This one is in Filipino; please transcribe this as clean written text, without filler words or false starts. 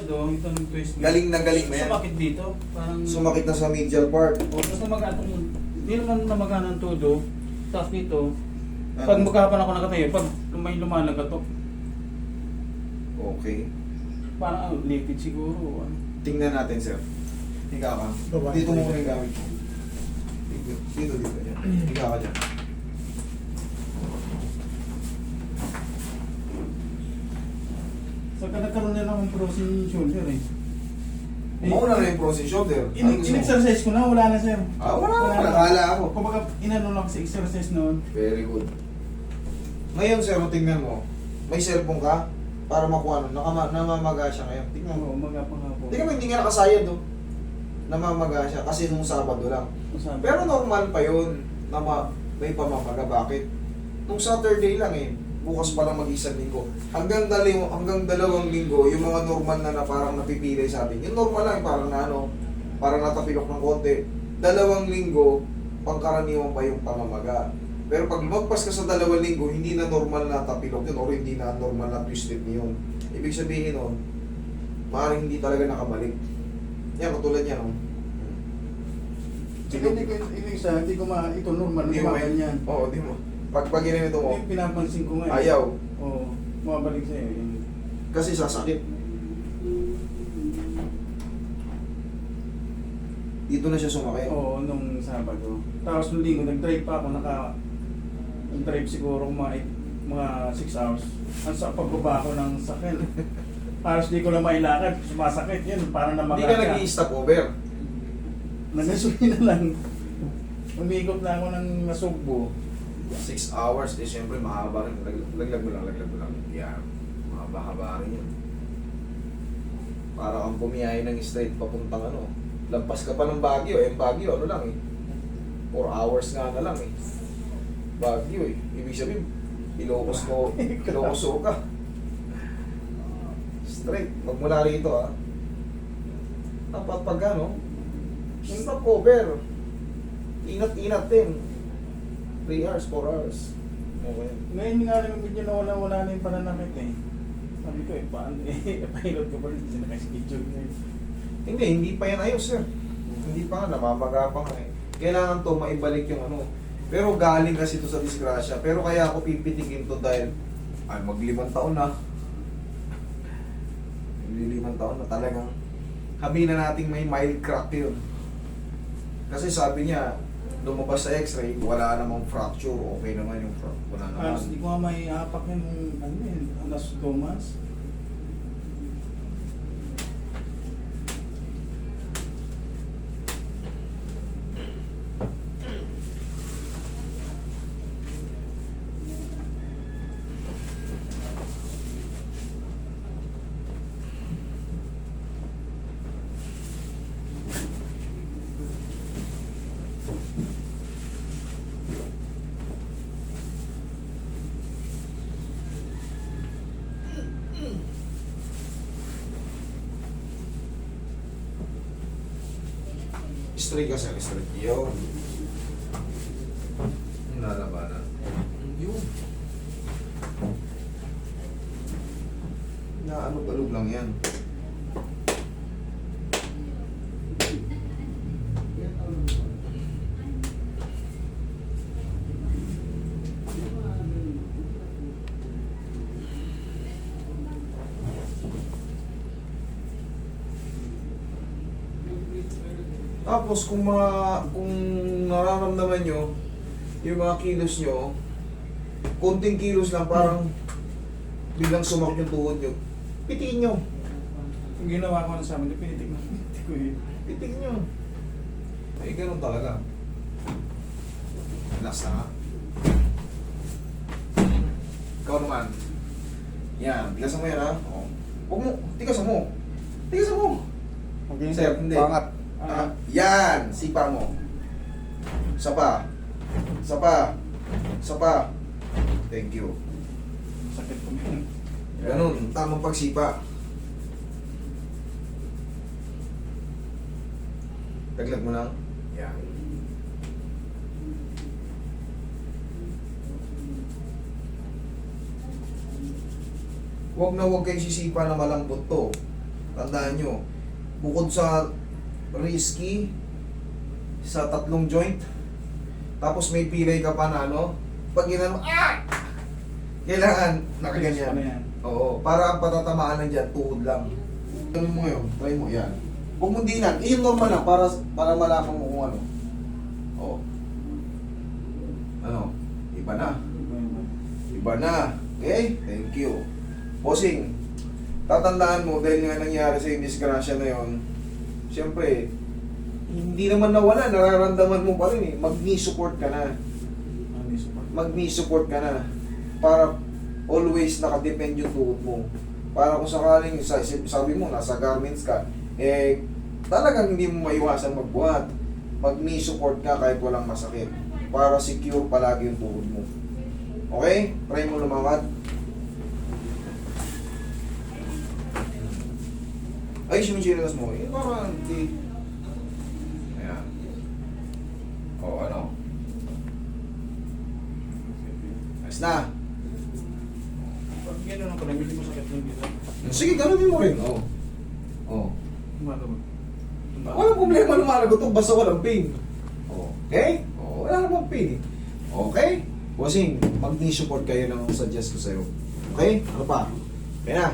Ito ng twist. Galing na galing na yan. Sumakit dito. Parang... Sumakit na sa medial part. O, tapos namagaan yun. Hindi naman namagaan ng todo. Tapos dito, Ano? pag magkapan ako nakatayo, pag may lumalagatok, Okay. parang lipid siguro. Ano. Tingnan natin, sir. Higa ka. Baba. Dito mo muna yung gamit mo. Dito. Yan. Higa ka dyan. Saka nagkaroon na lang ng frozen shoulder eh. Mauna na yung frozen shoulder. Ano gusto mo? In-exercise ko na, wala na sir. Wala na. Nakala ako. Kumbaga, inano lang sa exercise noon. Very good. Ngayon, sir, tingnan mo. May cellphone ka para makuha nun. Namamaga siya ngayon. Tingnan mo. Oo, magapang nga po. Tingnan mo, hindi nga nakasayad, oh. Namamaga siya kasi nung Sabado lang. Masabi. Pero normal pa yun na may pamamaga. Bakit? Nung Saturday lang eh. Bukas pa lang mag-isang linggo. Hanggang 2 linggo, yung mga normal na parang napipilay sa atin. Yung normal lang, parang na parang natapilok ng konti. 2 linggo, pangkaraniwan pa yung pamamaga. Pero pag lumagpas ka sa 2 linggo, hindi na normal na tapilok yun or hindi na normal na twisted yun. Ibig sabihin nun, maaaring hindi talaga nakabalik. Yan, katulad yan. Hindi ko ito normal, Hindi mo ganyan. Oo, di mo. Pag ginanito mo, Yung pinapansin ko nga. ayaw. Oo, bumabalik sa'yo. Yung... Kasi sasakit. Dito na siya sumakit. Oo, nung Sabado. Tapos nung linggo, nag-drive pa ako, nag-drive siguro mga 6 hours. Ang sa pagbaba ko ng sakit. Halos di ko na mailakad, sumasakit yun, parang Hindi namaga ka nag-i-stop over. Nagasubi na lang. Umikot na ako ng Nasugbo. 6 hours, eh syempre mahaba rin. Laglag mo lang. Yan. Mahaba-haba rin yun. Para kang bumiyahe ng straight papuntang lampas ka pa ng Baguio. Baguio, lang eh. 4 hours nga na lang eh. Baguio eh. Ibig sabihin, Ilocos ka. Straight. Magmula rito dapat pag stop over. Inat-inat din. 3 hours, 4 hours. Okay. Ngayon nga lang yung video na wala na yung pananakit eh. Sabi ko paano pilot ko pa rin kasi naka-schedule ngayon. Hindi pa yan ayos, sir. Hindi pa nga, namamaga pa nga eh. Kailangan to maibalik yung Pero galing kasi ito sa disgrasya. Pero kaya ako pipitikin to dahil mag-5 taon na. Mag-5 taon na talagang kami na nating may mild crack yun. Kasi sabi niya, lumabas sa x-ray, wala namang fracture. Okay naman yung fracture. Wala naman. Hindi ko nga may apak yung alas 2 months. Straight ka, sir. Straight. Yun. Nalabanan. Yun. Talog lang yan. Tapos kung nararamdaman nyo yung mga kilos nyo, konting kilos lang, parang biglang sumakit yung tuhod nyo, pitiin nyo. Yung ginawa ko na sa amin, pinitik ko yun. Pitiin nyo. Ay, ganun talaga. Last na nga. Ikaw naman. Yan, tigasan mo yan ha. O. Huwag mo, tigasan mo. Tigasan mo. Okay, Sir, hindi. pangat. Yan, sipa mo. Sapa. Sapa. Sapa. Thank you. Sakit ko yun. Ganun, tamang pagsipa. Taglag mo lang. Yan. Huwag na huwag kayo sisipa na malambot to. Tandaan nyo, bukod sa risky, sa 3 joint, tapos may pilay ka pa na ano, pag ginano, kailangan nakaganyan. Ano yan? Oo, para ang patatamaan lang dyan, tuhod lang. Ano mo ngayon? Try mo, yan. Huwag mong dinan. Yung normal lang, para malaman mo kung ano. Oo. Ano? Iba na. Iba na. Okay? Thank you. Bossing, tatandaan mo, dahil nga nangyari sa yung disgrasya na yon, siyempre, hindi naman nawala, nararamdaman mo pa rin eh. Mag-knee support ka na. Mag-knee support ka na. Para always nakadepend yung tuhod mo. Para kung sakaling, sabi mo, nasa garments ka, eh, talagang hindi mo maiwasan magbuhat. Mag-knee support ka kahit walang masakit. Para secure palagi yung tuhod mo. Okay? Try mo lumakad. Ay, sumisilas mo. Eh, parang hindi. Ayan. O, ano? Ayos na. Pag gano'n ako, medyo masakit lang dito. Sige, gano'n mo rin. Oo. Oo. Tumatawag. Walang problema lumalagot to, basta walang pain. Okay? Oo, wala namang pain eh. Okay? Bossing, mag-knee support kayo ng suggest ko sa'yo. Okay? Ano pa? Kaya na.